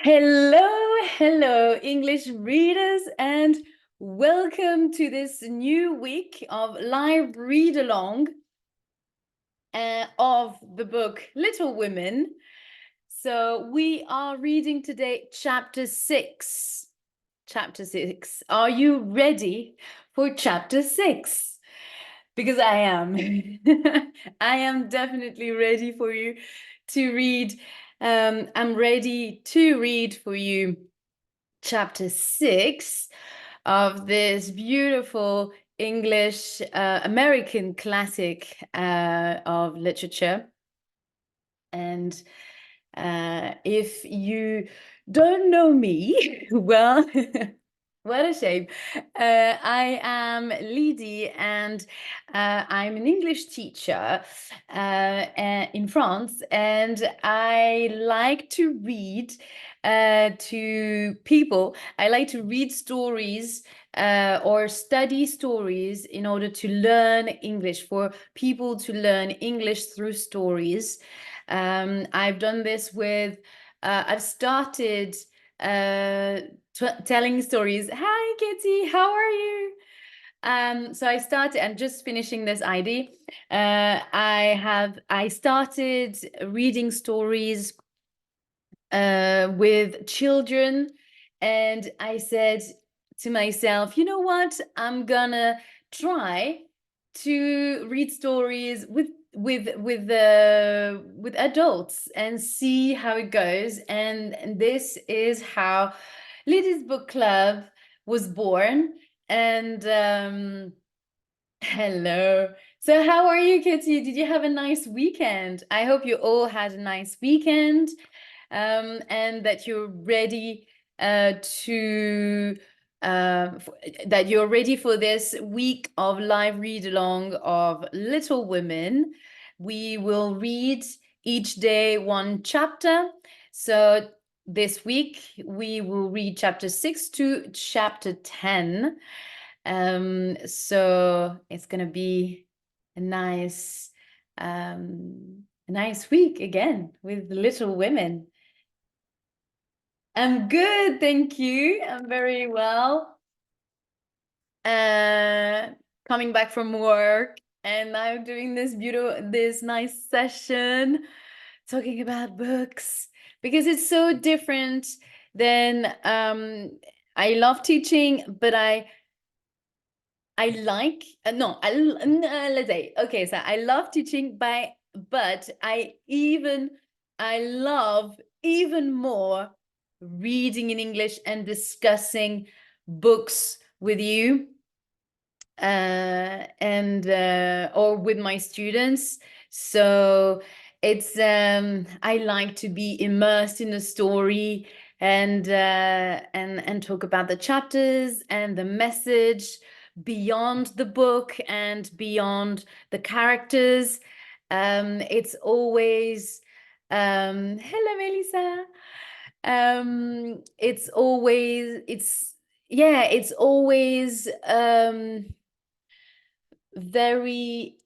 Hello, English readers, and welcome to this new week of live read along of the book Little Women. So we are reading today chapter 6. Chapter 6. Are you ready for chapter 6? Because I am. I am definitely ready for you to read. I'm ready to read for you chapter 6 of this beautiful English American classic of literature. And if you don't know me, well, what a shame. I am Lydie, and I'm an English teacher in France, and I like to read to people. I like to read stories or study stories in order to learn English, for people to learn English through stories. I've done this with, I've started telling stories. Hi, Kitty, how are you? So I started, I'm just finishing this ID. I started reading stories with children, and I said to myself, you know what? I'm gonna try to read stories with adults and see how it goes. And this is how Liddy's Book Club was born. And hello. So how are you, Kitty? Did you have a nice weekend? I hope you all had a nice weekend, and that you're ready to that you're ready for this week of live read along of Little Women. We will read each day one chapter. So this week we will read chapter 6 to chapter 10. So it's gonna be a nice week again with Little Women. I'm good, thank you. I'm very well. Coming back from work, and I'm doing this nice session talking about books, because it's so different than I love teaching, but like no, let's say, okay, so I love teaching, but I love even more reading in English and discussing books with you and or with my students. So it's I like to be immersed in the story and talk about the chapters and the message beyond the book and beyond the characters. It's always hello, Melissa. It's always it's always very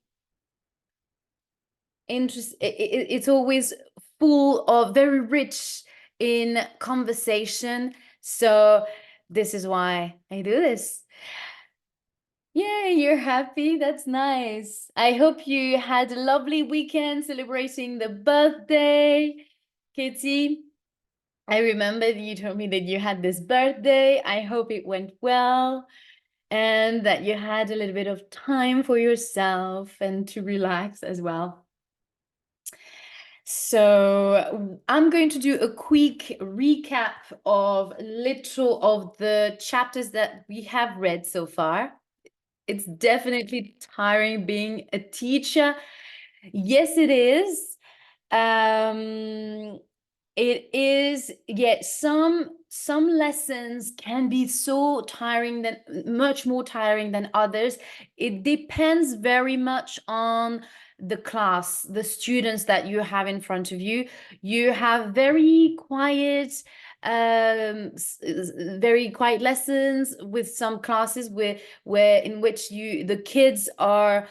interesting. It's always full of very rich in conversation. So this is why I do this. Yeah, you're happy. That's nice. I hope you had a lovely weekend celebrating the birthday, Kitty. I remember you told me that you had this birthday. I hope it went well and that you had a little bit of time for yourself and to relax as well. So I'm going to do a quick recap of the chapters that we have read so far. It's definitely tiring being a teacher. Yes, it is. It is, yet some lessons can be so tiring, than much more tiring than others. It depends very much on the class, the students that you have in front of you. You have very quiet lessons with some classes where in which the kids are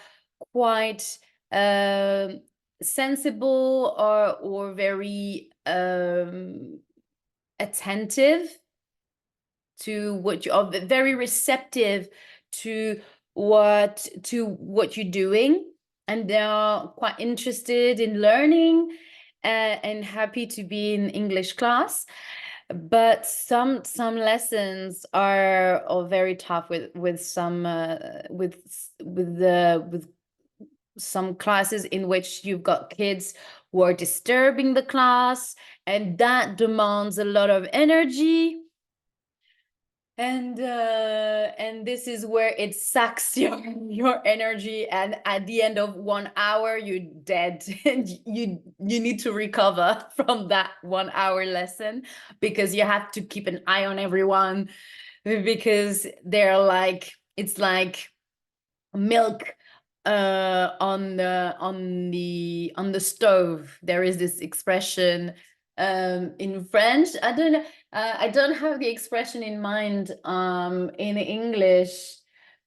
quite sensible or very attentive to what you are, very receptive to what you're doing, and they are quite interested in learning, and happy to be in English class. But some lessons are very tough with some with some classes in which you've got kids who are disturbing the class, and that demands a lot of energy. And this is where it sucks your energy, and at the end of 1 hour you're dead, and you need to recover from that 1 hour lesson, because you have to keep an eye on everyone, because they're like, it's like milk on the stove. There is this expression in French. I don't have the expression in mind in English,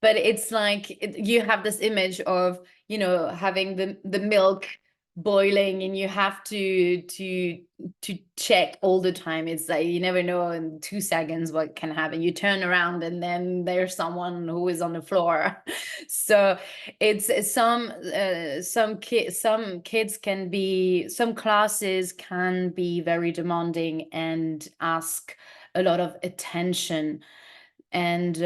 but it's like you have this image of, having the milk boiling, and you have to check all the time. It's like you never know in 2 seconds what can happen. You turn around and then there's someone who is on the floor. So it's some classes can be very demanding and ask a lot of attention, and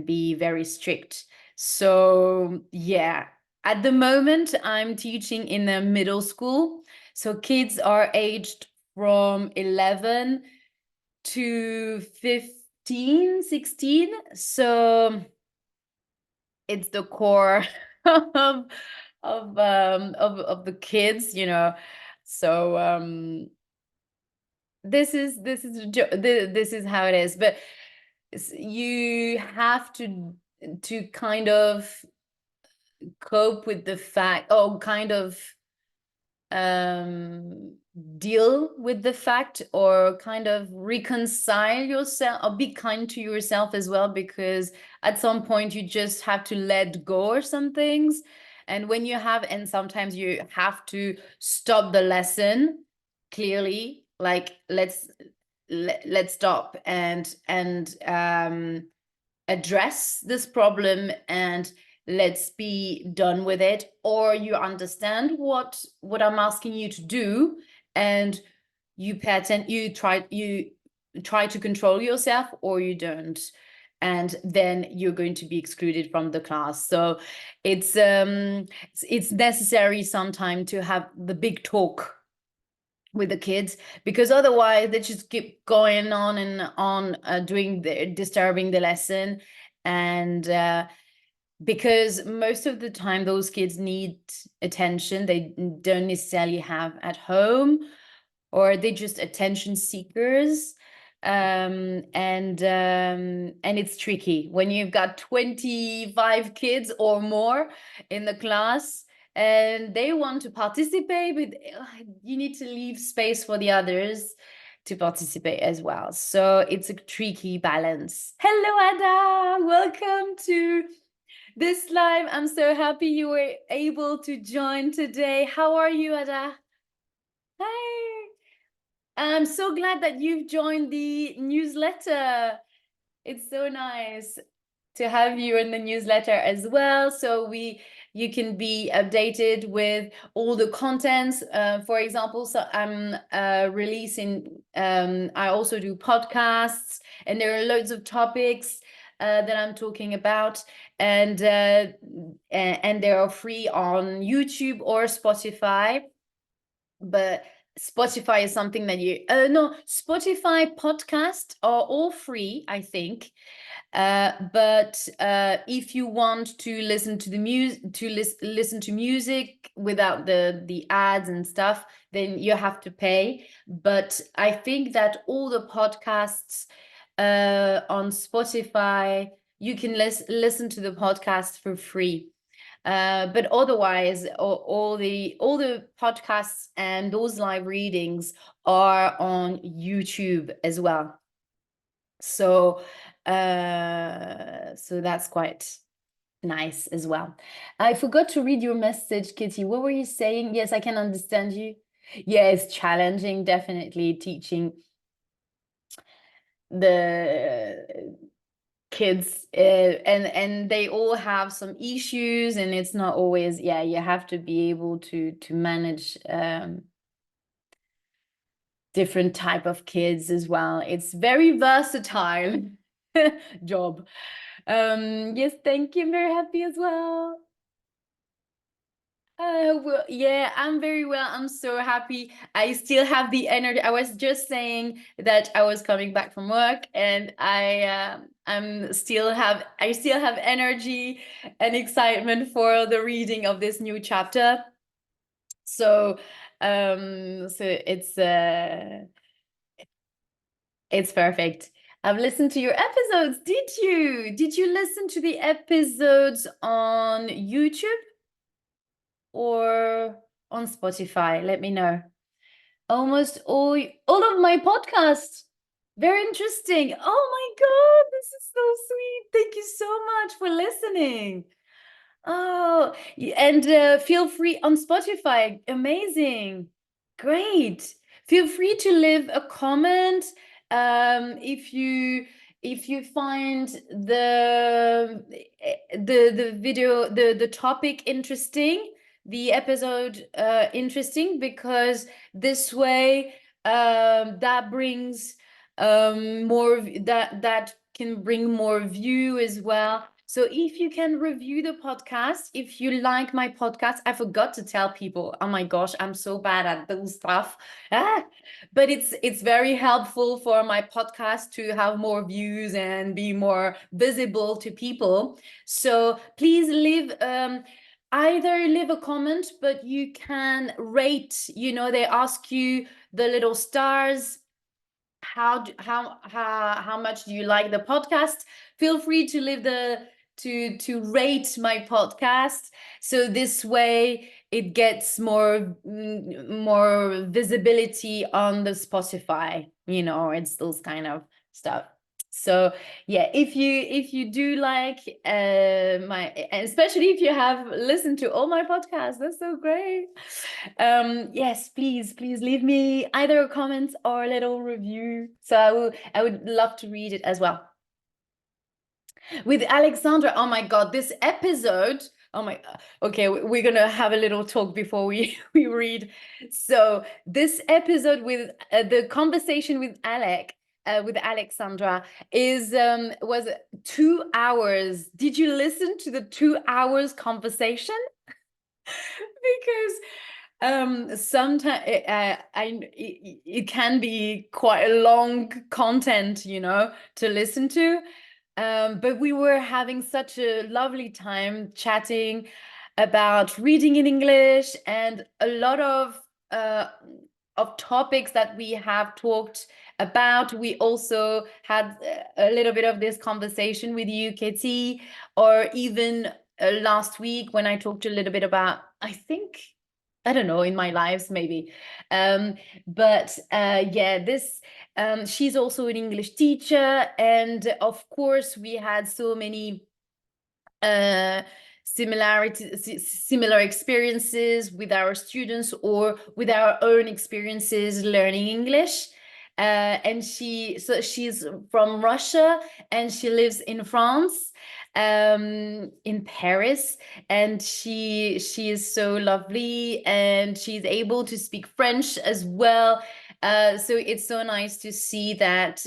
be very strict. So yeah, at the moment I'm teaching in a middle school, so kids are aged from 11 to 15, 16. So it's the core of the kids, So this is how it is. But you have to kind of cope with the fact, or kind of deal with the fact, or kind of reconcile yourself, or be kind to yourself as well, because at some point you just have to let go of some things. And and sometimes you have to stop the lesson clearly, like let's stop and address this problem, and let's be done with it. Or you understand what I'm asking you to do, and you try to control yourself, or you don't, and then you're going to be excluded from the class. So it's necessary sometimes to have the big talk with the kids, because otherwise they just keep going on and on, disturbing the lesson. And because most of the time those kids need attention they don't necessarily have at home, or they just attention seekers. And it's tricky when you've got 25 kids or more in the class, and they want to participate, but you need to leave space for the others to participate as well. So it's a tricky balance. Hello, Ada. Welcome to this live. I'm so happy you were able to join today. How are you, Ada? Hi. I'm so glad that you've joined the newsletter. It's so nice to have you in the newsletter as well. So you can be updated with all the contents. For example, so I'm releasing, I also do podcasts, and there are loads of topics that I'm talking about, and they are free on YouTube or Spotify. But Spotify is something that no, Spotify podcasts are all free, I think. But if you want to listen to the music, listen to music without the ads and stuff, then you have to pay. But I think that all the podcasts on Spotify, you can listen to the podcast for free. But otherwise, all the podcasts and those live readings are on YouTube as well. So that's quite nice as well. I forgot to read your message, Kitty. What were you saying? Yes, I can understand you. Yeah, it's challenging, definitely, teaching the kids, and they all have some issues, and it's not always, yeah, you have to be able to manage different type of kids as well. It's very versatile job. Yes, thank you. I'm very happy as well. Well, yeah, I'm very well. I'm so happy. I still have the energy. I was just saying that I was coming back from work, and I still have energy and excitement for the reading of this new chapter. So, so it's perfect. I've listened to your episodes. Did you? Did you listen to the episodes on YouTube or on Spotify? Let me know. Almost all of my podcasts. Very interesting. Oh my God, this is so sweet. Thank you so much for listening. Oh, and feel free on Spotify. Amazing. Great. Feel free to leave a comment if you find the video, the topic interesting, the episode interesting, because this way that brings more, that can bring more view as well. So if you can review the podcast, if you like my podcast, I forgot to tell people. Oh my gosh, I'm so bad at those stuff. But it's very helpful for my podcast to have more views and be more visible to people. So please leave either leave a comment, but you can rate. You know, they ask you the little stars. How much do you like the podcast? Feel free to leave to rate my podcast, so this way it gets more visibility on the Spotify. You know, it's those kind of stuff. So yeah, if you do like my, especially if you have listened to all my podcasts, that's so great. Yes, please leave me either a comment or a little review, so I would love to read it as well. With Alexandra, oh my God, this episode, oh my, okay, we're gonna have a little talk before we we read. So this episode with the conversation with with Alexandra is was 2 hours. Did you listen to the 2 hours conversation? Because sometimes it can be quite a long content, you know, to listen to. But we were having such a lovely time chatting about reading in English, and a lot of topics that we have talked about. We also had a little bit of this conversation with UKT, or even last week when I talked a little bit about, I think, I don't know, in my lives maybe. But yeah, this she's also an English teacher, and of course we had so many similar experiences with our students, or with our own experiences learning English. And she's from Russia, and she lives in France, in Paris, and she is so lovely, and she's able to speak French as well. So it's so nice to see that.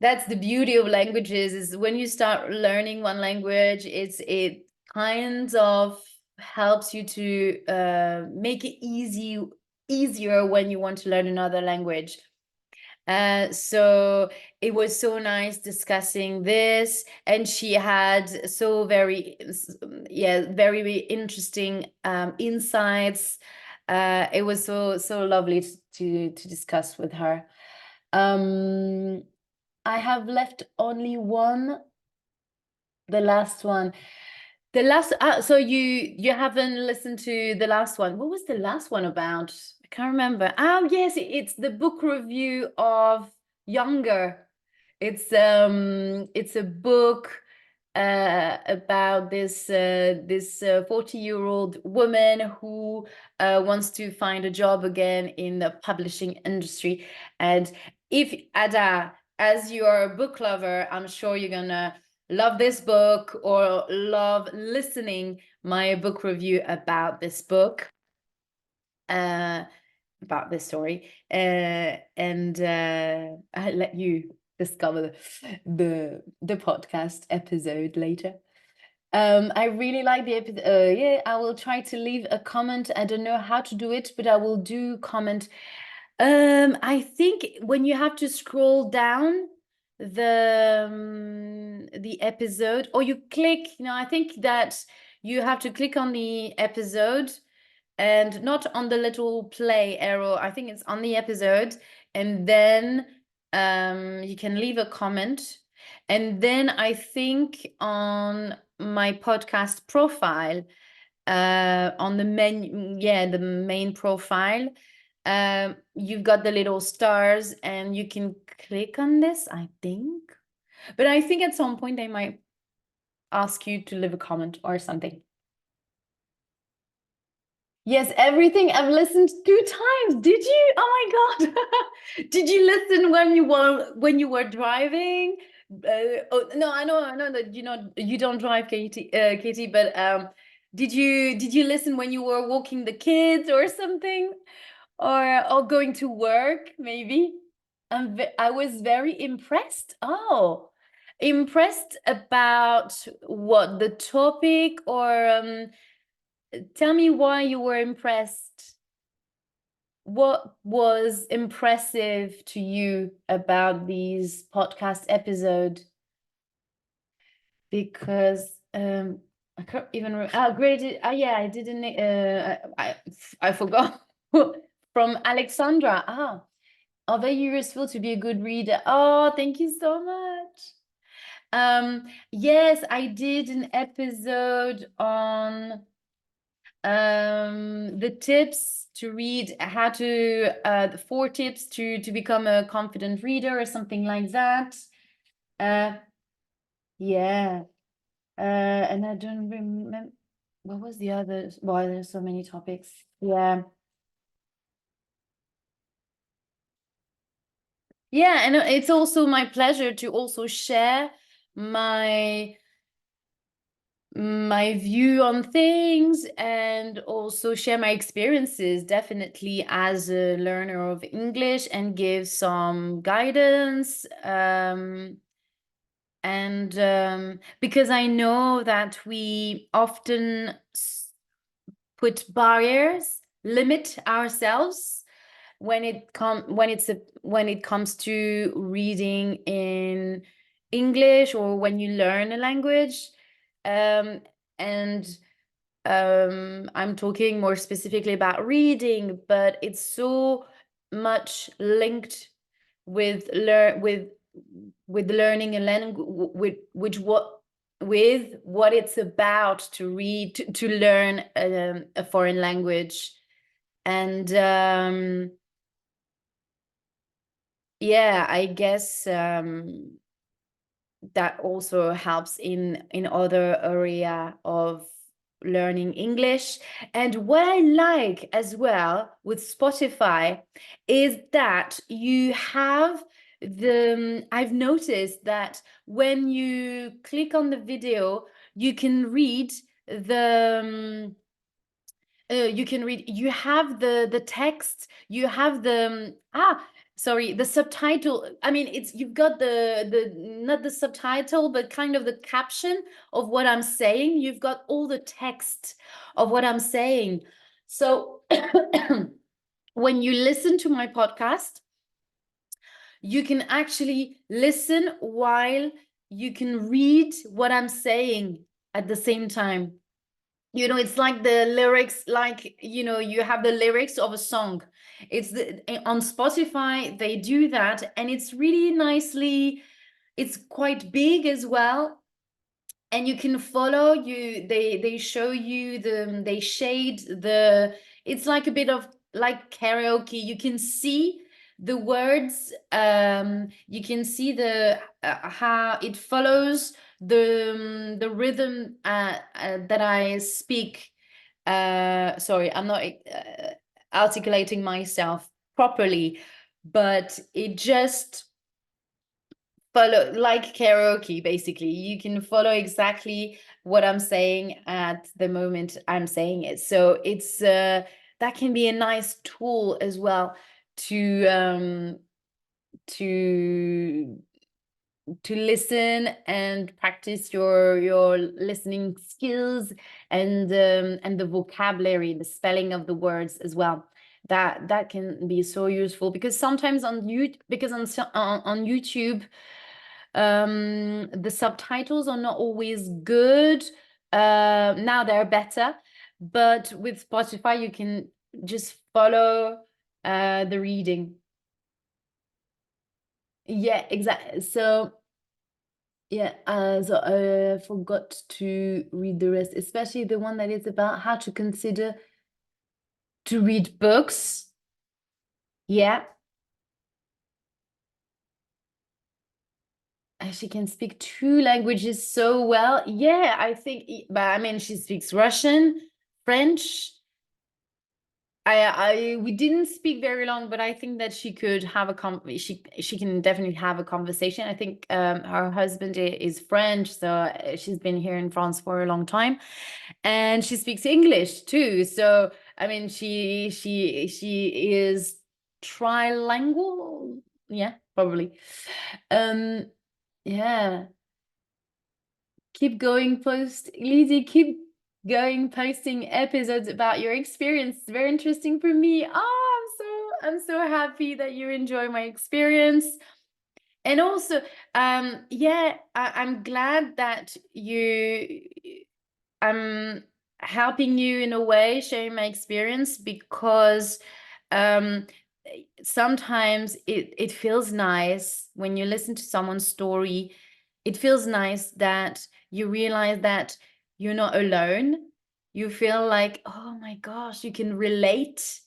That's the beauty of languages, is when you start learning one language, it kind of helps you to make it easier when you want to learn another language. So it was so nice discussing this, and she had so very interesting insights. It was so lovely to discuss with her. I have left only one, the last one. The last, so you haven't listened to the last one. What was the last one about? I can't remember. Oh yes, it's the book review of Younger. It's a book about this 40-year-old woman who wants to find a job again in the publishing industry, and if Ada, as you are a book lover, I'm sure you're gonna love this book or love listening my book review about this book, about this story, and I'll let you discover the podcast episode later. I really like the episode. Yeah, I will try to leave a comment. I don't know how to do it, but I will do comment. I think when you have to scroll down the episode, or you click, I think that you have to click on the episode and not on the little play arrow. I think it's on the episode, and then you can leave a comment. And then I think on my podcast profile, on the menu, the main profile, you've got the little stars and you can click on this, I think. But I think at some point they might ask you to leave a comment or something. Yes, everything. I've listened 2 times. Did you? Oh my God. Did you listen when you were driving? Oh no, I know that you don't drive, Katie, but did you listen when you were walking the kids or something? Or going to work, maybe? I was very impressed. Oh, impressed about what, the topic, or tell me why you were impressed. What was impressive to you about these podcast episode? Because I can't even remember. Great. Yeah, I didn't. I forgot. From Alexandra. Are they useful to be a good reader? Oh, thank you so much. Yes, I did an episode on the tips to read, how to the 4 tips to become a confident reader or something like that. Yeah. And I don't remember what was the other. Well, there's so many topics. Yeah. Yeah, and it's also my pleasure to also share my view on things, and also share my experiences, definitely, as a learner of English, and give some guidance, and because I know that we often put barriers, limit ourselves when it comes to reading in English, or when you learn a language, and I'm talking more specifically about reading, but it's so much linked with learning a language, with what it's about to read, to learn a foreign language. And yeah, I guess that also helps in other area of learning English. And what I like as well with Spotify is that you have I've noticed that when you click on the video, you can read the you have the text, you have the subtitle. I mean, you've got the not the subtitle, but kind of the caption of what I'm saying. You've got all the text of what I'm saying. So when you listen to my podcast, you can actually listen while you can read what I'm saying at the same time. It's like the lyrics, like, you have the lyrics of a song. On Spotify, they do that, and it's really nicely, it's quite big as well. And you can follow they show you they shade it's like a bit of like karaoke. You can see the words, you can see how it follows the rhythm that I speak. Sorry, I'm not articulating myself properly, but it just follow like karaoke. Basically, you can follow exactly what I'm saying at the moment I'm saying it. So it's that can be a nice tool as well to to listen and practice your listening skills and the vocabulary, the spelling of the words as well. That can be so useful, because sometimes on on YouTube, the subtitles are not always good. Now they're better, but with Spotify you can just follow the reading. Yeah, exactly. So yeah, so I forgot to read the rest, especially the one that is about how to consider to read books. Yeah, and she can speak two languages so well. Yeah, I think, but I mean, she speaks Russian, French. We didn't speak very long, but I think that she could have she can definitely have a conversation. I think her husband is French, so she's been here in France for a long time, and she speaks English too. So I mean, she is trilingual. Yeah, probably. Um, yeah. Keep going, Lizzie, keep going, posting episodes about your experience. It's very interesting for me. Oh, I'm so happy that you enjoy my experience. And also, yeah, I'm glad that I'm helping you in a way, sharing my experience, because um, sometimes it feels nice when you listen to someone's story. It feels nice that you realize that you're not alone. You feel like, oh my gosh, you can relate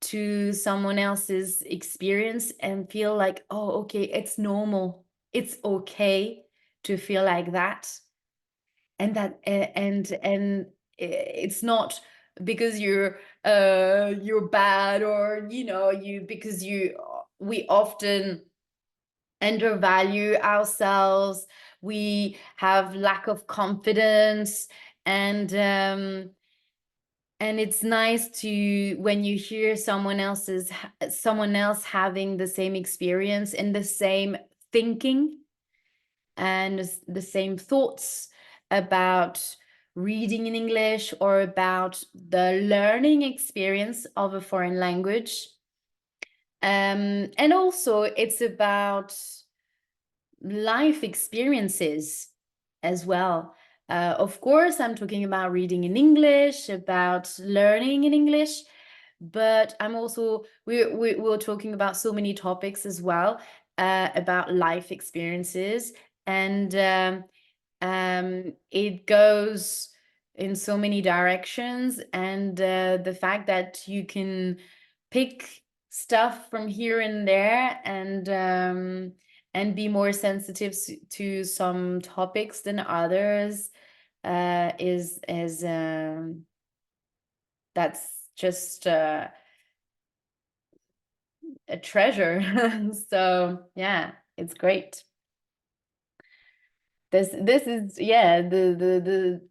to someone else's experience and feel like, oh, okay, it's normal. It's okay to feel like that. And it's not because you're bad, or you because you we often undervalue ourselves. We have lack of confidence, and and it's nice to when you hear someone else having the same experience and the same thinking and the same thoughts about reading in English or about the learning experience of a foreign language. And also it's about life experiences as well. Of course, I'm talking about reading in English, about learning in English, but I'm also we're talking about so many topics as well, about life experiences, and it goes in so many directions, and the fact that you can pick stuff from here and there, and be more sensitive to some topics than others, is that's just a treasure. So yeah, it's great. This is, yeah, the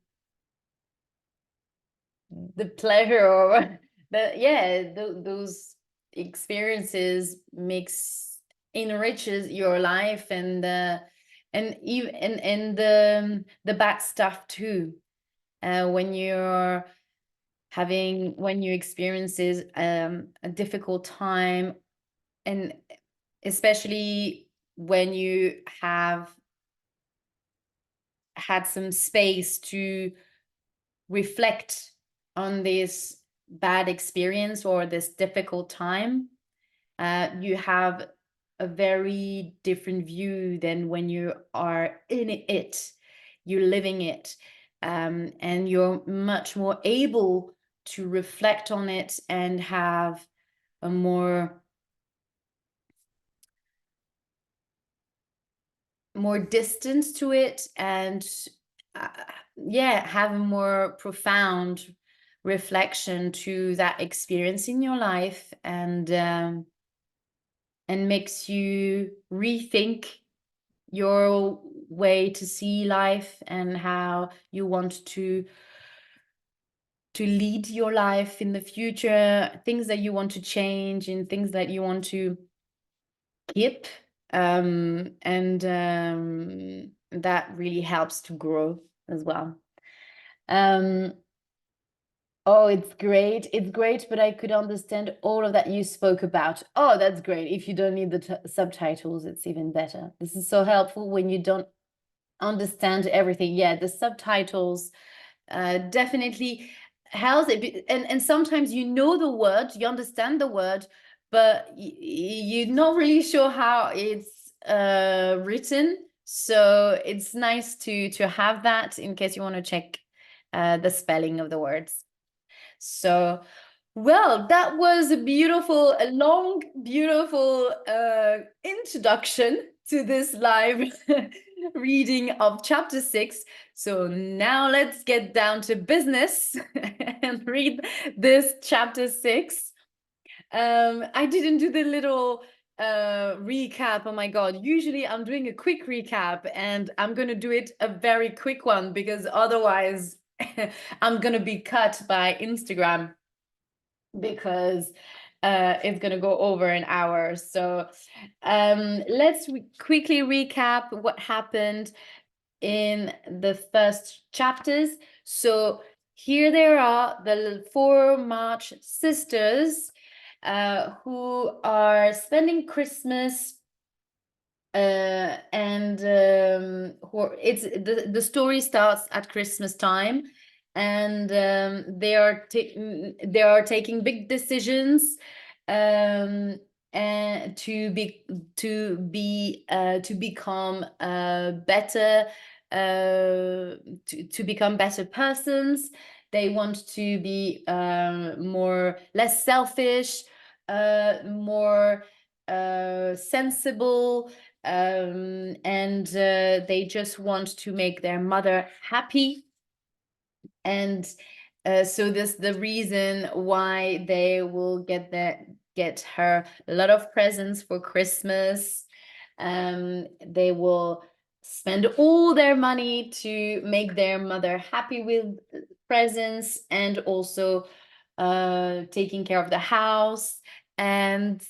pleasure, or the yeah those experiences makes enriches your life, and even and the bad stuff too, when you're having when you experiences a difficult time, and especially when you have had some space to reflect on this bad experience or this difficult time, you have a very different view than when you are in it, you're living it, and you're much more able to reflect on it and have a more distance to it, and uh, yeah, have a more profound reflection to that experience in your life, and makes you rethink your way to see life and how you want to lead your life in the future, things that you want to change and things that you want to keep. And that really helps to grow as well. Oh, it's great. It's great, but I could understand all of that you spoke about. Oh, that's great. If you don't need the subtitles, it's even better. This is so helpful when you don't understand everything. Yeah, the subtitles definitely helps it. And sometimes you know the word, you understand the word, but you're not really sure how it's written. So it's nice to have that in case you want to check the spelling of the words. So, well, that was a long, beautiful introduction to this live reading of chapter 6. So now let's get down to business and read this chapter 6. I didn't do the little recap. Oh my God. Usually I'm doing a quick recap and I'm going to do it a very quick one because otherwise I'm going to be cut by Instagram because it's going to go over an hour. So let's quickly recap what happened in the first chapters. So here there are the 4 March sisters who are spending Christmas and it's the story starts at Christmas time, and they are taking big decisions um, and to become better to become better persons. They want to be less selfish, more sensible, and they just want to make their mother happy. And so this the reason why they will get her a lot of presents for Christmas. They will spend all their money to make their mother happy with presents, and also taking care of the house. And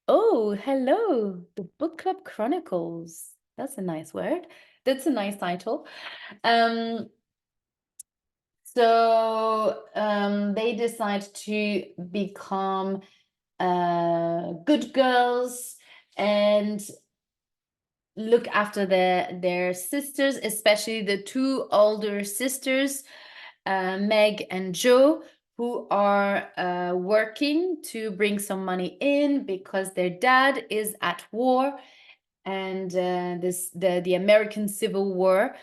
oh, hello, the Book Club Chronicles. That's a nice word. That's a nice title. So they decide to become good girls and look after their sisters, especially the 2 older sisters, Meg and Jo, who are working to bring some money in because their dad is at war, and the American Civil War.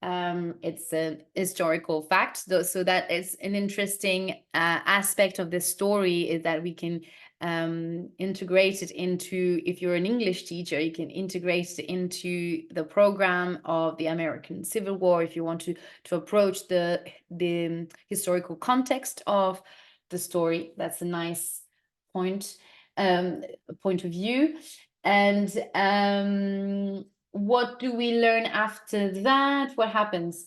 It's a historical fact, so that is an interesting aspect of this story, is that we can integrate it into, if you're an English teacher, you can integrate it into the program of the American Civil War if you want to approach the historical context of the story. That's a nice point of view. And what do we learn after that? What happens?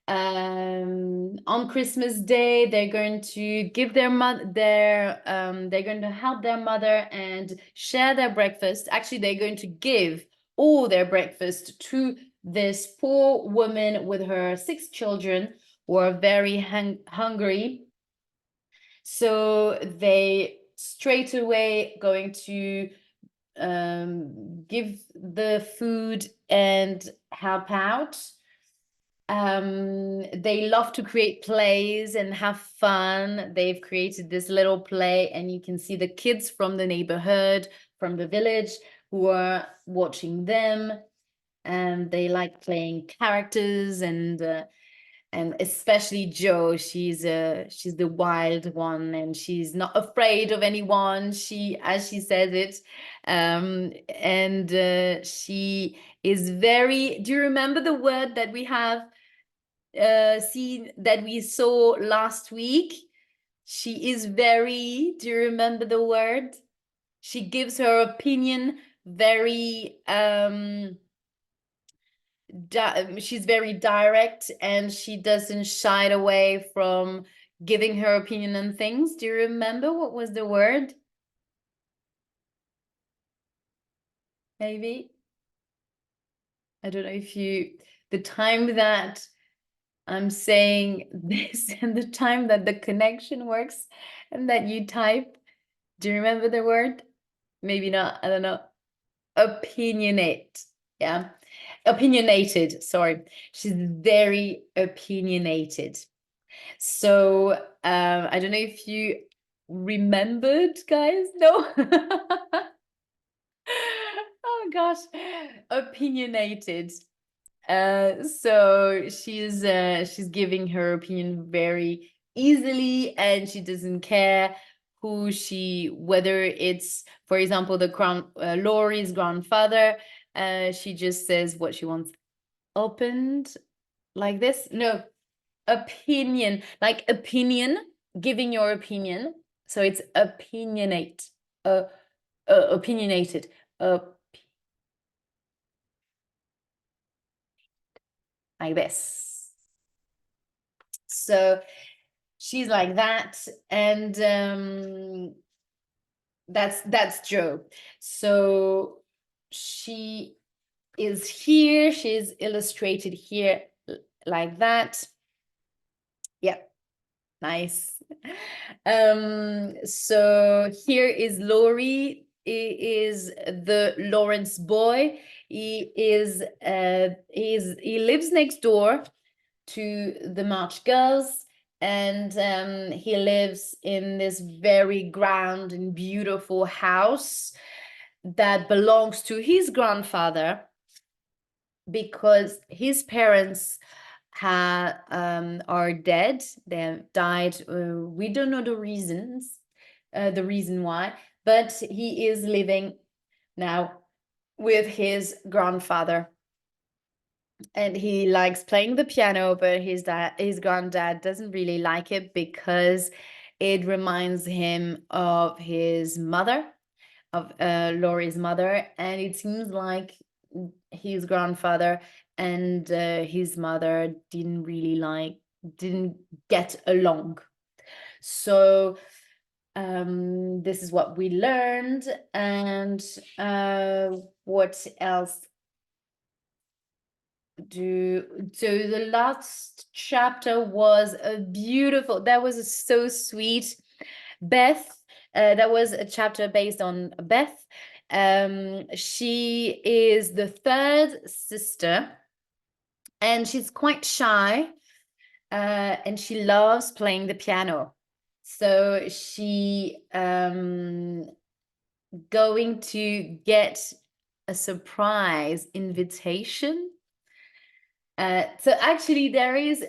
On Christmas Day, they're going to give they're going to help their mother and share their breakfast. Actually, they're going to give all their breakfast to this poor woman with her 6 children who are very hungry. So they straight away going to give the food and help out. They love to create plays and have fun. They've created this little play, and you can see the kids from the neighborhood, from the village, who are watching them, and they like playing characters, and especially Jo. She's the wild one, and she's not afraid of anyone. As she says it, and she is very. Do you remember the word that we have seen, that we saw last week? She is very. Do you remember the word? She gives her opinion very she's very direct, and she doesn't shy away from giving her opinion on things. Do you remember what was the word? Maybe. I don't know if you, the time that I'm saying this and the time that the connection works and that you type. Do you remember the word? Maybe not. I don't know. Opinionate. Yeah. Opinionated. Sorry. She's very opinionated. So I don't know if you remembered, guys. No. Oh gosh. Opinionated. So she's giving her opinion very easily, and she doesn't care whether it's, for example, Laurie's grandfather. She just says what she wants opened like this. No, opinion, like opinion, giving your opinion. So it's opinionate, opinionated, like this. So she's like that, and that's Jo. So she is here. She's illustrated here like that. Yeah, nice. So here is Laurie. He is the Lawrence boy. He lives next door to the March girls, and he lives in this very grand and beautiful house that belongs to his grandfather, because his parents are dead. They died. We don't know the reason why, but he is living now with his grandfather, and he likes playing the piano, but his granddad doesn't really like it because it reminds him of his mother, of Laurie's mother, and it seems like his grandfather and his mother didn't get along. So this is what we learned. And what else? So the last chapter was that was so sweet. Beth, that was a chapter based on Beth. She is the third sister, and she's quite shy, and she loves playing the piano. So she going to get a surprise invitation. So actually there is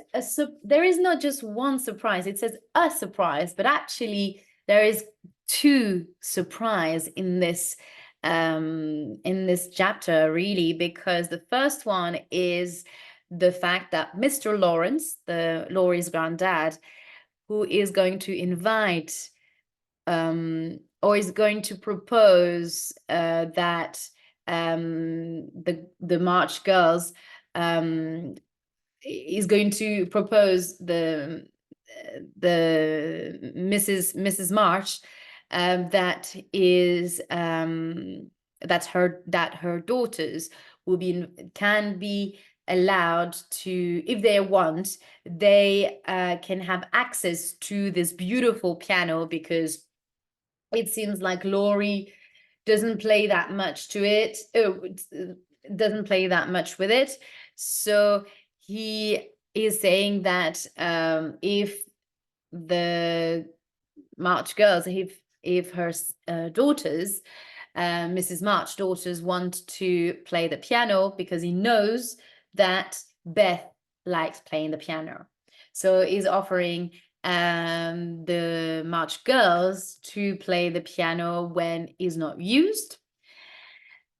not just one surprise. It says a surprise, but actually there is two surprise in this chapter, really, because the first one is the fact that Mr. Lawrence, Laurie's granddad, who is going to invite or is going to propose that the March girls is going to propose the Mrs. March, that her daughters can be allowed to, if they want, they can have access to this beautiful piano, because it seems like Laurie doesn't play that much to it. Doesn't play that much with it. So he is saying that if the March girls, if her daughters, Mrs. March daughters, want to play the piano, because he knows that Beth likes playing the piano. So he's offering the March girls to play the piano when it's not used.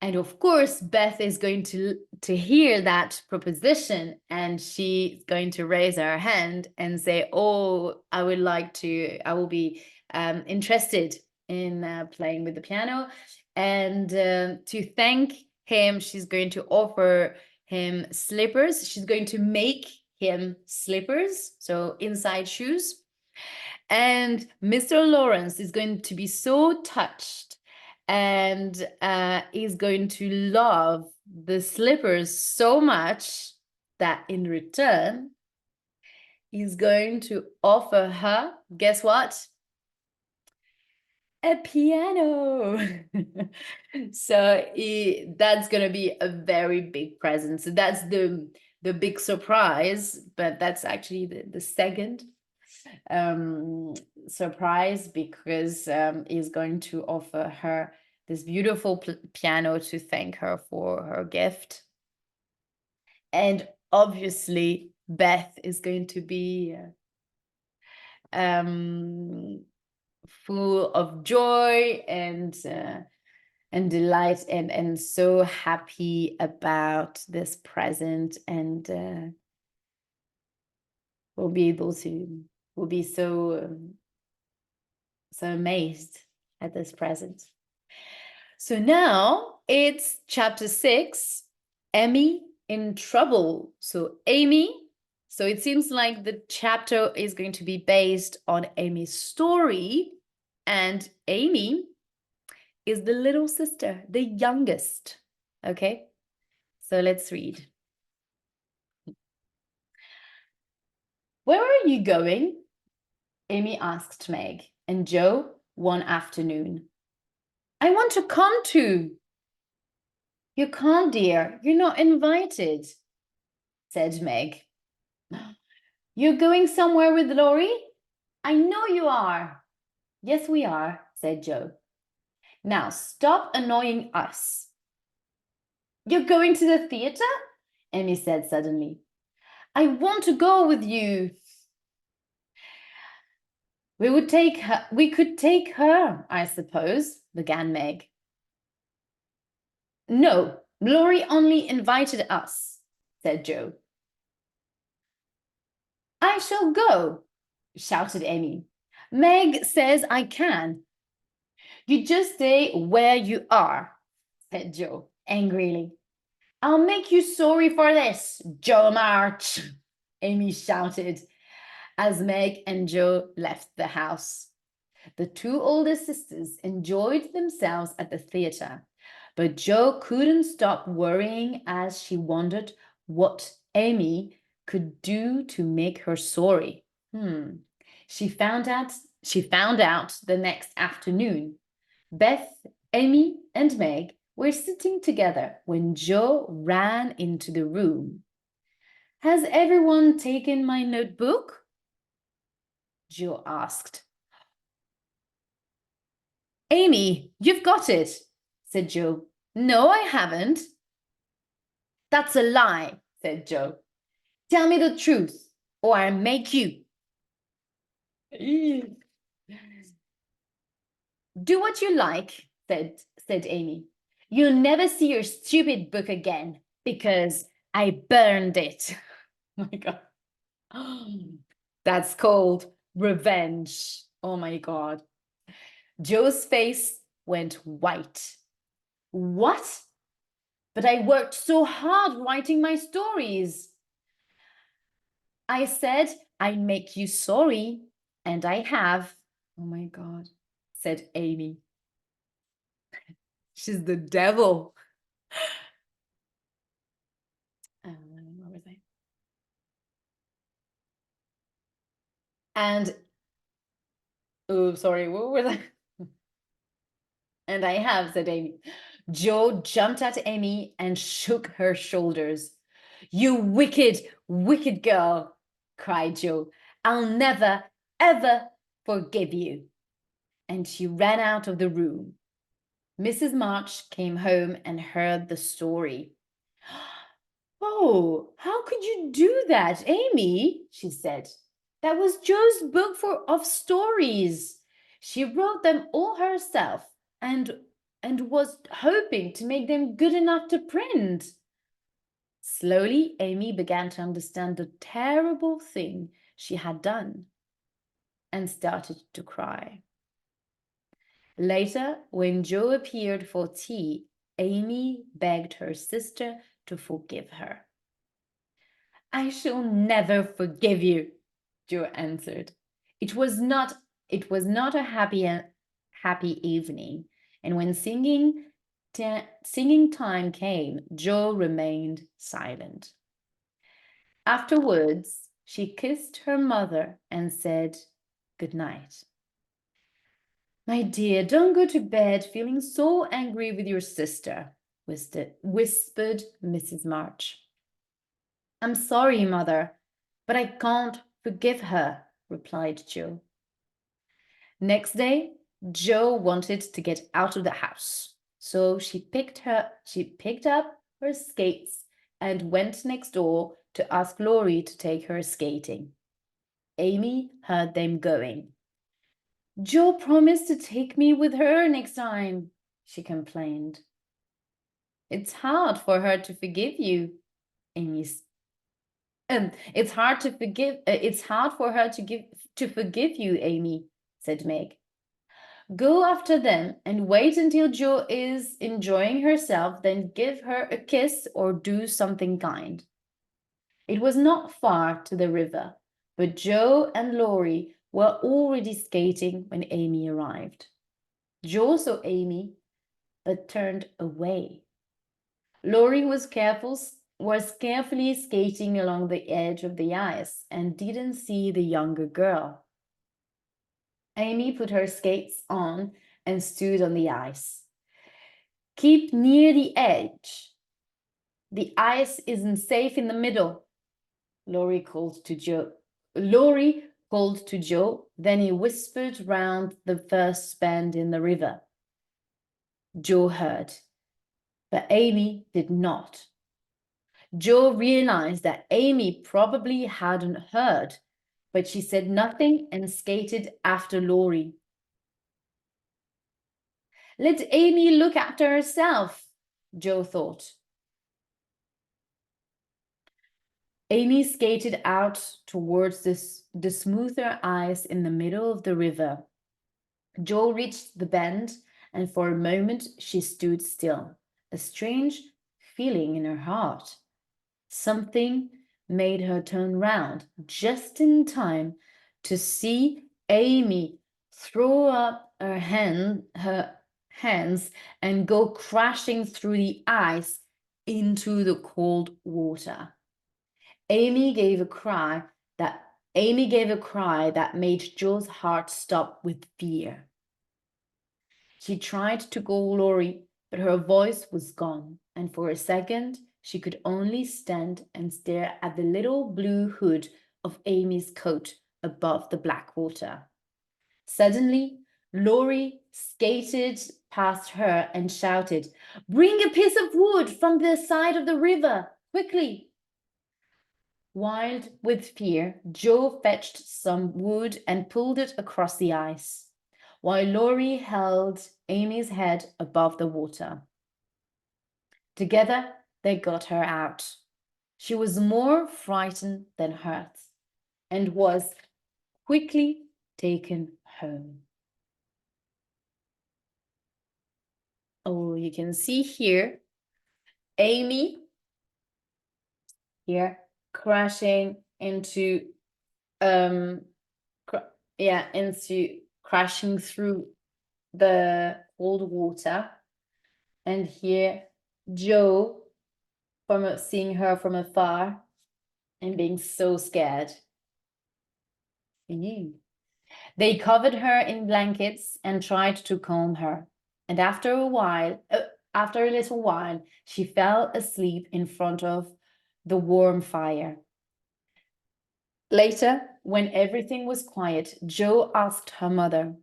And of course, Beth is going to hear that proposition, and she's going to raise her hand and say, "Oh, I will be interested in playing with the piano. And to thank him, she's going to offer him slippers. She's going to make him slippers, so inside shoes. And Mr. Lawrence is going to be so touched and is going to love the slippers so much that in return, he's going to offer her, guess what? A piano. So that's going to be a very big present. So that's the big surprise, but that's actually the second surprise, because he's going to offer her this beautiful piano to thank her for her gift. And obviously, Beth is going to be full of joy and delight and so happy about this present, and will be so amazed at this present. So now it's chapter 6, Amy in Trouble. So Amy, so it seems like the chapter is going to be based on Amy's story, and Amy is the little sister, the youngest. Okay, so let's read. Where are you going? Amy asked Meg and Jo one afternoon. I want to come too. You can't, dear. You're not invited, said Meg. You're going somewhere with Laurie? I know you are. Yes, we are, said Jo. Now stop annoying us. You're going to the theater? Amy said suddenly. I want to go with you. We could take her, I suppose, began Meg. No, Laurie only invited us, said Jo. I shall go, shouted Amy. Meg says I can. You just stay where you are, said Jo angrily. I'll make you sorry for this, Jo March, Amy shouted as Meg and Jo left the house. The two older sisters enjoyed themselves at the theatre, but Jo couldn't stop worrying as she wondered what Amy could do to make her sorry. She found out the next afternoon. Beth, Amy, and Meg were sitting together when Jo ran into the room. Has everyone taken my notebook? Jo asked. Amy, you've got it, said Jo. No, I haven't. That's a lie, said Jo. Tell me the truth, or I'll make you. Do what you like, said Amy. You'll never see your stupid book again, because I burned it. Oh my God. That's called revenge. Oh my God. Jo's face went white. What? But I worked so hard writing my stories. I said I'd make you sorry, and I have. Oh my God, said Amy. She's the devil. Where was I? And, oh, sorry, what was I? And I have, said Amy. Jo jumped at Amy and shook her shoulders. You wicked, wicked girl, cried Jo. I'll never, ever forgive you. And she ran out of the room. Mrs. March came home and heard the story. Oh, how could you do that, Amy? She said. That was Jo's book of stories. She wrote them all herself and was hoping to make them good enough to print. Slowly, Amy began to understand the terrible thing she had done and started to cry. Later, when Jo appeared for tea, Amy begged her sister to forgive her. I shall never forgive you, Jo answered. It was not a happy evening, and when singing time came, Jo remained silent. Afterwards, she kissed her mother and said good night. My dear, don't go to bed feeling so angry with your sister, whispered Mrs. March. I'm sorry, Mother, but I can't forgive her, replied Jo. Next day, Jo wanted to get out of the house, so she picked up her skates and went next door to ask Laurie to take her skating. Amy heard them going. Jo promised to take me with her next time, she complained. It's hard for her to forgive you, it's hard for her to forgive you, Amy, said Meg. Go after them and wait until Jo is enjoying herself, then give her a kiss or do something kind. It was not far to the river, but Jo and Laurie were already skating when Amy arrived. Jo saw Amy, but turned away. Laurie was carefully skating along the edge of the ice and didn't see the younger girl. Amy put her skates on and stood on the ice. Keep near the edge. The ice isn't safe in the middle, Laurie called to Jo. Then he whispered round the first bend in the river. Jo heard, but Amy did not. Jo realized that Amy probably hadn't heard, but she said nothing and skated after Laurie. Let Amy look after herself, Jo thought. Amy skated out towards the smoother ice in the middle of the river. Jo reached the bend, and for a moment she stood still, a strange feeling in her heart. Something made her turn round just in time to see Amy throw up her hands and go crashing through the ice into the cold water. Amy gave a cry that made Jo's heart stop with fear. She tried to call Laurie, but her voice was gone, and for a second she could only stand and stare at the little blue hood of Amy's coat above the black water. Suddenly, Laurie skated past her and shouted, "Bring a piece of wood from the side of the river, quickly!" Wild with fear, Jo fetched some wood and pulled it across the ice, while Laurie held Amy's head above the water. Together, they got her out. She was more frightened than hurt and was quickly taken home. Oh, you can see here, Amy here crashing into crashing through the cold water, and here Jo seeing her from afar and being so scared. They covered her in blankets and tried to calm her, and after a little while she fell asleep in front of the warm fire. Later, when everything was quiet, Jo asked her mother,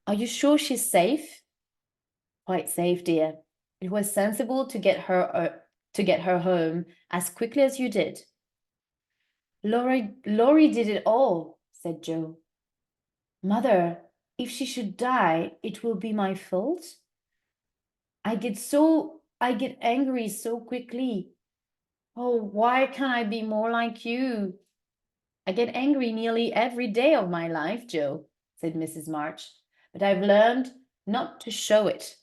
"Are you sure she's safe?" "Quite safe, dear. It was sensible to get her home as quickly as you did." Laurie did it all," said Jo. "Mother, if she should die, it will be my fault. I get angry so quickly. Oh, why can't I be more like you?" "I get angry nearly every day of my life, Jo," said Mrs. March, "but I've learned not to show it.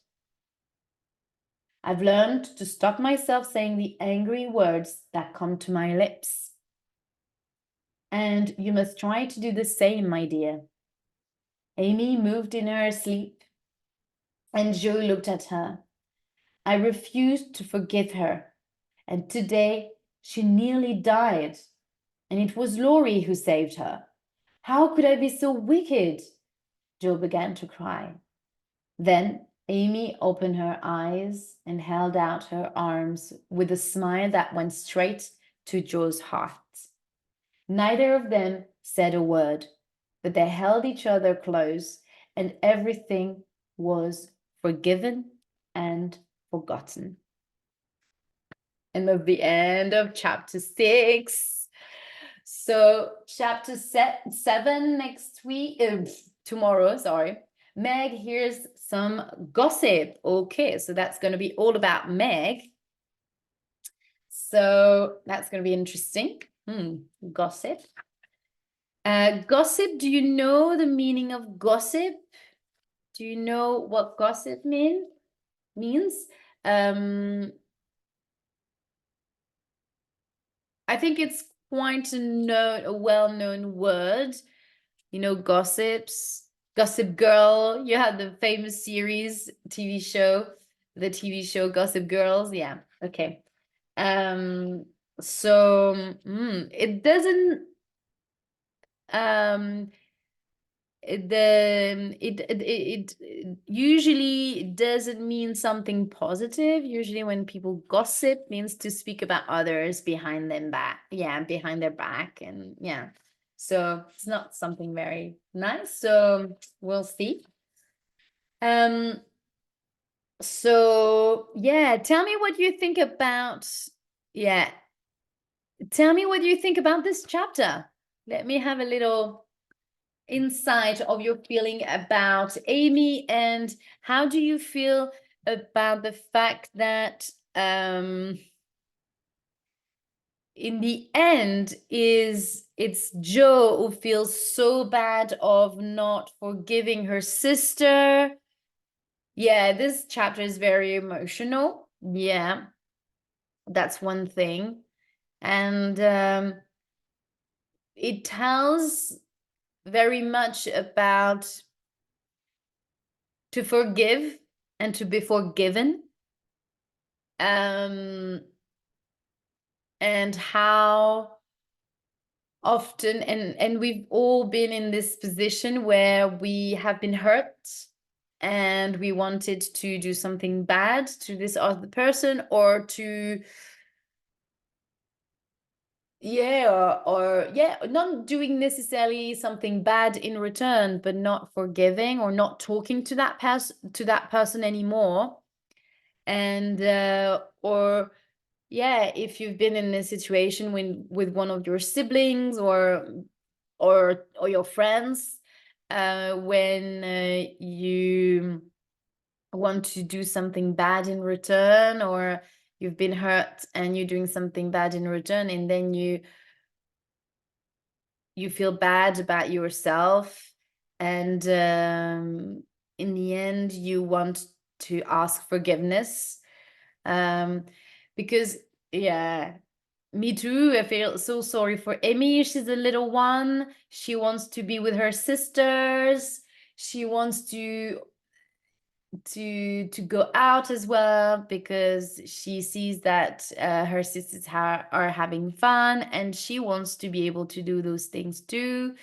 I've learned to stop myself saying the angry words that come to my lips. And you must try to do the same, my dear. Amy moved in her sleep, and Jo looked at her. I refused to forgive her, and today she nearly died, and it was Laurie who saved her. How could I be so wicked? Jo began to cry. Then Amy opened her eyes and held out her arms with a smile that went straight to Jo's heart. Neither of them said a word, but they held each other close, and everything was forgiven and forgotten. And at the end of chapter 6. So chapter 7 next week, tomorrow, sorry. Meg hears some gossip. Okay, so that's going to be all about Meg. So that's going to be interesting. Gossip. Gossip, do you know the meaning of gossip? Do you know what gossip means? I think it's quite a well-known word. You know, gossips, Gossip Girl. You had the famous series, TV show, the TV show Gossip Girls. Yeah, okay. So it doesn't it usually doesn't mean something positive. Usually when people gossip means to speak about others behind them back. Yeah, behind their back. And yeah, so it's not something very nice. So we'll see. So yeah, tell me what you think about, yeah, tell me what you think about this chapter. Let me have a little insight of your feeling about Amy, and how do you feel about the fact that in the end it's Jo who feels so bad of not forgiving her sister. Yeah, this chapter is very emotional. Yeah, that's one thing. And it tells very much about to forgive and to be forgiven. And how often, and we've all been in this position where we have been hurt and we wanted to do something bad to this other person, or to not doing necessarily something bad in return, but not forgiving or not talking to that person anymore. And or yeah, if you've been in a situation with one of your siblings or your friends, when you want to do something bad in return, or you've been hurt and you're doing something bad in return, and then you feel bad about yourself, and in the end you want to ask forgiveness, because yeah, me too, I feel so sorry for Amy. She's a little one, she wants to be with her sisters, she wants to go out as well, because she sees that her sisters are having fun, and she wants to be able to do those things too.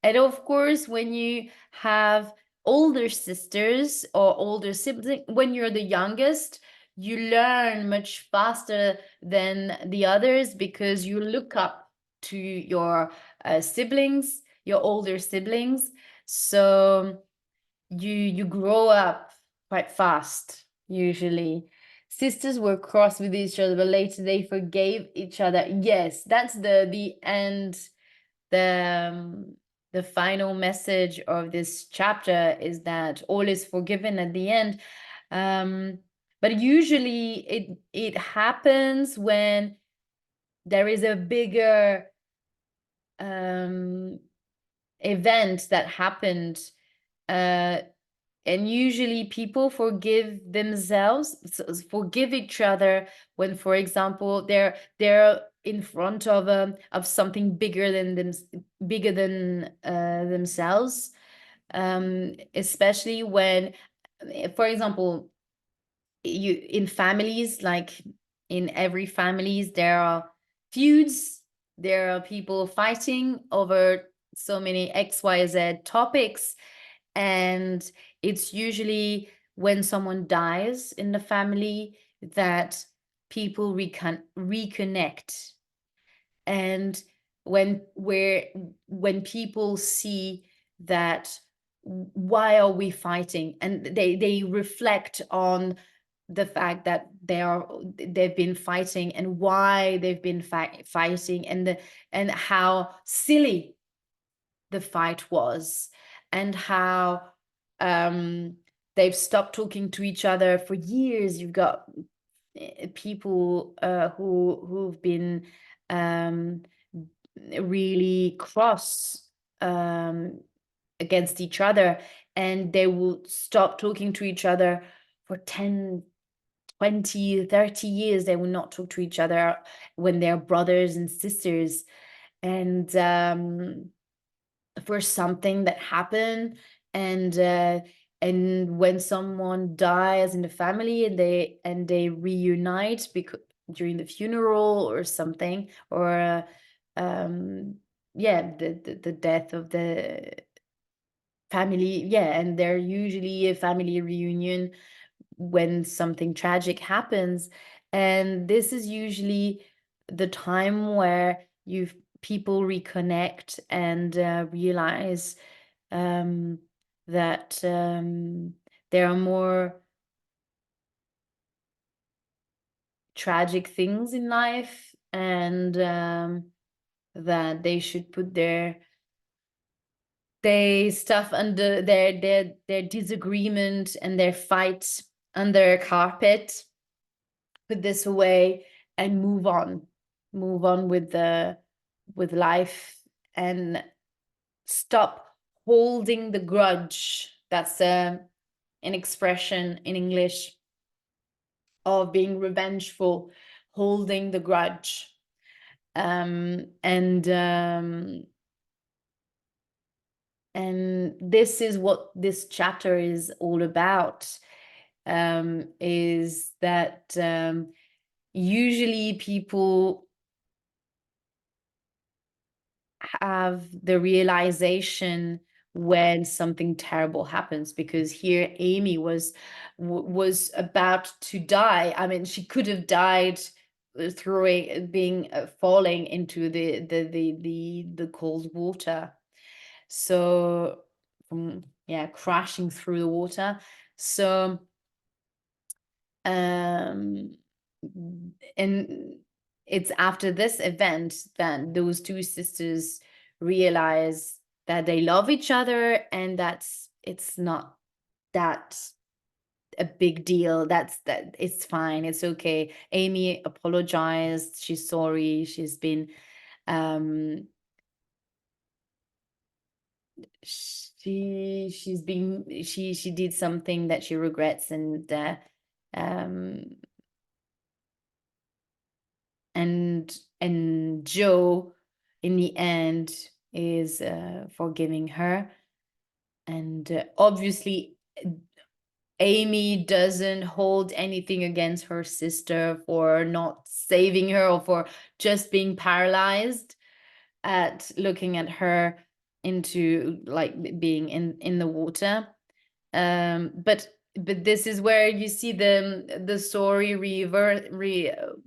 And of course, when you have older sisters or older siblings, when you're the youngest, you learn much faster than the others, because you look up to your siblings, your older siblings. So you grow up quite fast. Usually sisters were cross with each other, but later they forgave each other. Yes, that's the end. The final message of this chapter is that all is forgiven at the end. But usually it happens when there is a bigger event that happened and usually people forgive themselves, forgive each other when, for example, they're in front of something bigger than them, bigger than themselves. Especially when, for example, you in families, like in every families, there are feuds, there are people fighting over so many XYZ topics, and it's usually when someone dies in the family that people reconnect. And when people see that, why are we fighting, and they reflect on the fact that they've been fighting, and why they've been fighting, and how silly the fight was, and how they've stopped talking to each other for years. You've got people who've been um, really cross against each other, and they will stop talking to each other for 10, 20, 30 years. They will not talk to each other when they're brothers and sisters. And for something that happened, and when someone dies in the family, and they reunite because during the funeral or something, or yeah, the death of the family, yeah, and they're usually a family reunion when something tragic happens. And this is usually the time where you people reconnect, and realize um, that there are more tragic things in life, and that they should put their stuff under their disagreement and their fight under a carpet, put this away, and move on with life, and stop holding the grudge. That's an expression in English of being revengeful, holding the grudge. And this is what this chapter is all about, is that usually people have the realization when something terrible happens, because here Amy was about to die. I mean, she could have died throwing being falling into the cold water. So yeah, crashing through the water. So and it's after this event that those two sisters realize that they love each other, and that's it's not that a big deal. That it's fine, it's okay. Amy apologized, she's sorry, um she did something that she regrets, um and Jo in the end is forgiving her. And obviously Amy doesn't hold anything against her sister for not saving her, or for just being paralyzed at looking at her into like being in the water. But this is where you see the story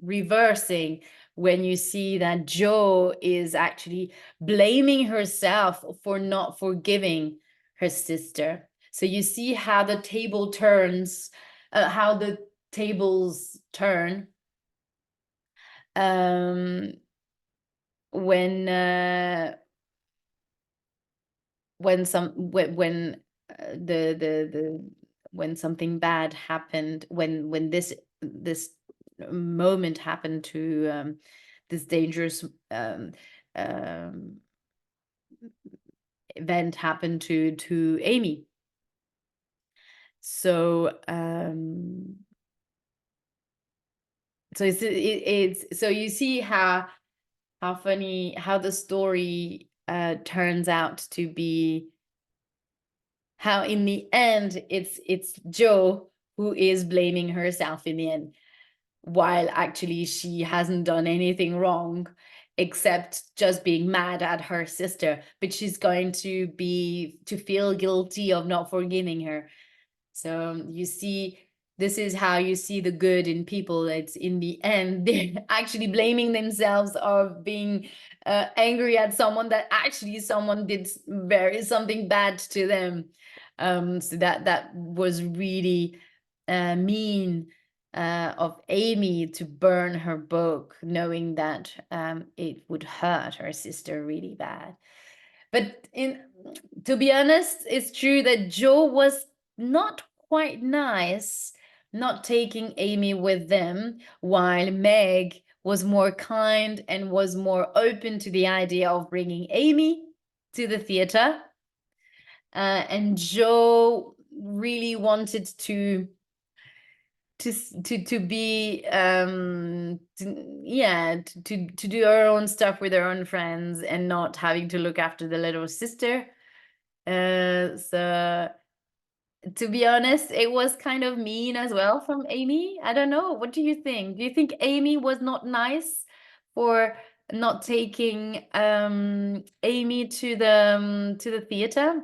reversing, when you see that Jo is actually blaming herself for not forgiving her sister. So you see how the table turns, how the tables turn, um, when the when something bad happened, when this moment happened to this dangerous um, event happened to Amy. So so it's so you see how funny how the story turns out to be, how in the end it's Jo who is blaming herself in the end, while actually she hasn't done anything wrong except just being mad at her sister, but she's going to feel guilty of not forgiving her. So you see, this is how you see the good in people. It's in the end, they're actually blaming themselves of being angry at someone that actually someone did something bad to them. So that was really mean of Amy to burn her book, knowing that it would hurt her sister really bad. But to be honest, it's true that Jo was not quite nice, not taking Amy with them, while Meg was more kind and was more open to the idea of bringing Amy to the theater. And Jo really wanted to be to do her own stuff with her own friends and not having to look after the little sister. So to be honest, it was kind of mean as well from Amy. I don't know. What do you think? Do you think Amy was not nice for not taking Amy to the theater?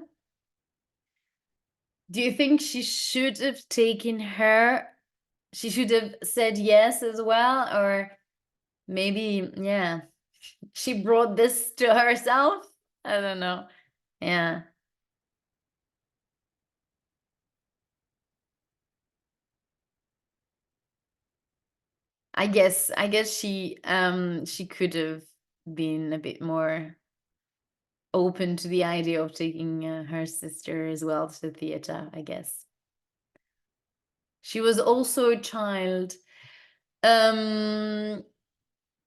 Do you think she should have taken her? She should have said yes as well, or maybe, yeah, she brought this to herself. I don't know. Yeah. I guess she could have been a bit more open to the idea of taking her sister as well to the theater, I guess. She was also a child. Um,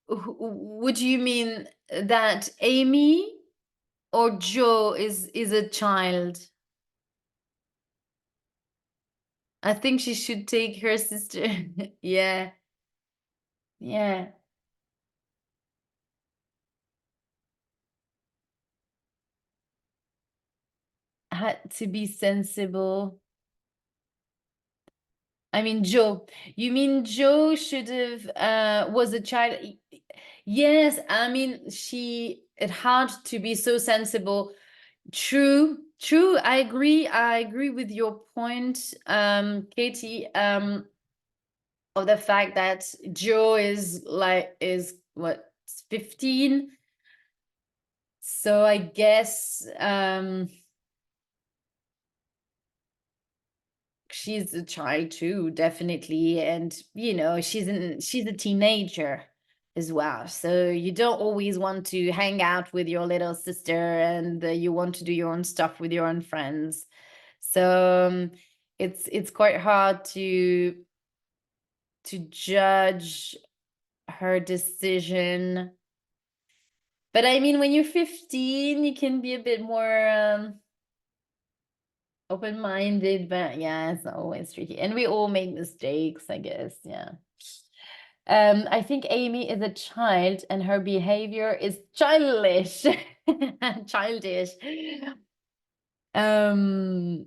would you mean that Amy or Jo is a child? I think she should take her sister. Yeah, yeah. Had to be sensible. I mean, Jo. You mean Jo should have was a child? Yes, I mean she it had to be so sensible. True, true. I agree. I agree with your point, Katie, of the fact that Jo is what, 15. So I guess she's a child too, definitely. And she's a teenager as well. So you don't always want to hang out with your little sister, and you want to do your own stuff with your own friends. So it's quite hard to judge her decision. But I mean, when you're 15, you can be a bit more open-minded, but yeah, it's always tricky. And we all make mistakes, I guess. Yeah. I think Amy is a child and her behavior is childish. Childish. Um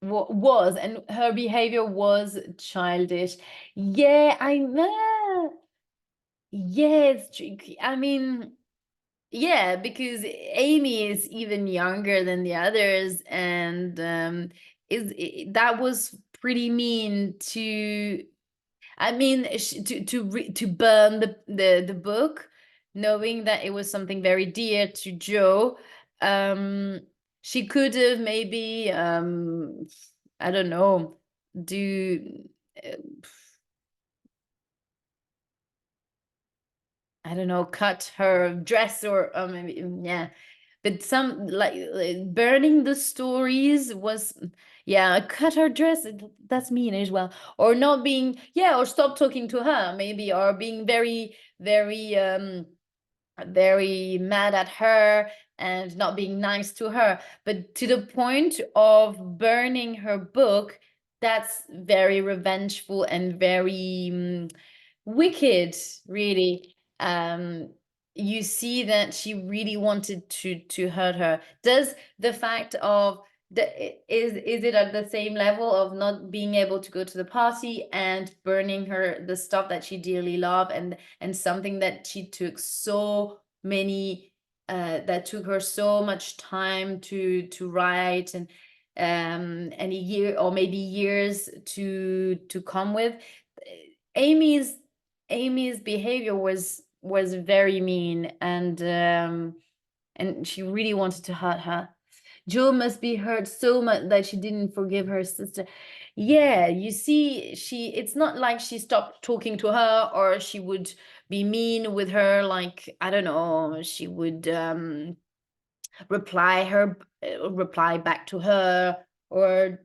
was and her behavior was childish. Yeah, I know. Yes, tricky. I mean, yeah, because Amy is even younger than the others, and that was pretty mean to. I mean, to burn the book, knowing that it was something very dear to Jo. Um, she could have maybe I don't know, do. Uh, I don't know, cut her dress or maybe, yeah. But some like burning the stories was, yeah, cut her dress. That's mean as well. Or not being, yeah, or stop talking to her maybe, or being very, very, very mad at her and not being nice to her, but to the point of burning her book. That's very revengeful and very wicked, really. You see that she really wanted to hurt her. Does the fact of is it at the same level of not being able to go to the party and burning her the stuff that she dearly loved, and something that she took so many that took her so much time to write, and a year or maybe years to come with. Amy's Amy's behavior was very mean, and she really wanted to hurt her. Jo must be hurt so much that she didn't forgive her sister. Yeah, you see, it's not like she stopped talking to her, or she would be mean with her, like, I don't know, she would reply back to her, or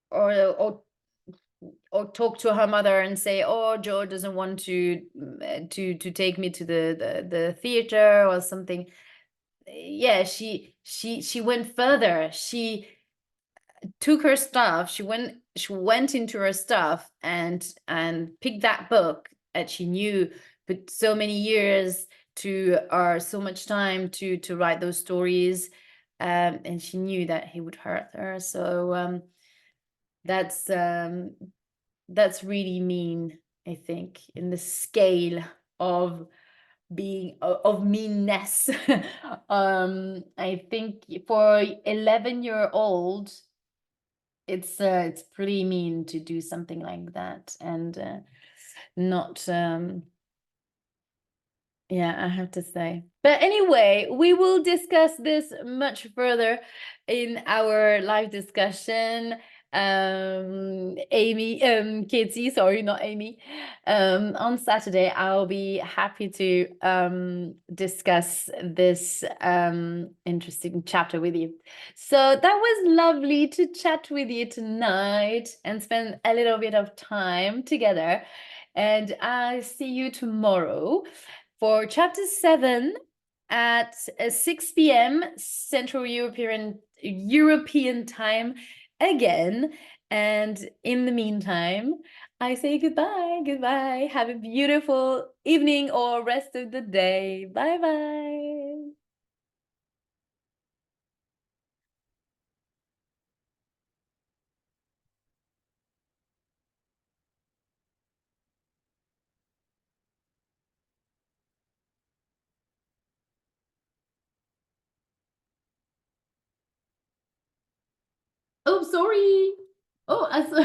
or or or talk to her mother and say, "Oh, Jo doesn't want to take me to the theater or something." Yeah, she went further. She took her stuff. She went into her stuff and picked that book that she knew, but so many years to or so much time to write those stories, and she knew that he would hurt her. So that's um, that's really mean, I think, in the scale of being of meanness. I think for 11-year-old, it's pretty mean to do something like that, and not yeah, I have to say. But anyway, we will discuss this much further in our live discussion. Katie, sorry, not Amy. On Saturday, I'll be happy to discuss this interesting chapter with you. So that was lovely to chat with you tonight and spend a little bit of time together. And I'll see you tomorrow for chapter 7 at 6 p.m. Central European time again. And in the meantime, I say goodbye. Goodbye. Have a beautiful evening or rest of the day. Bye bye. Oh, sorry. Oh, I saw.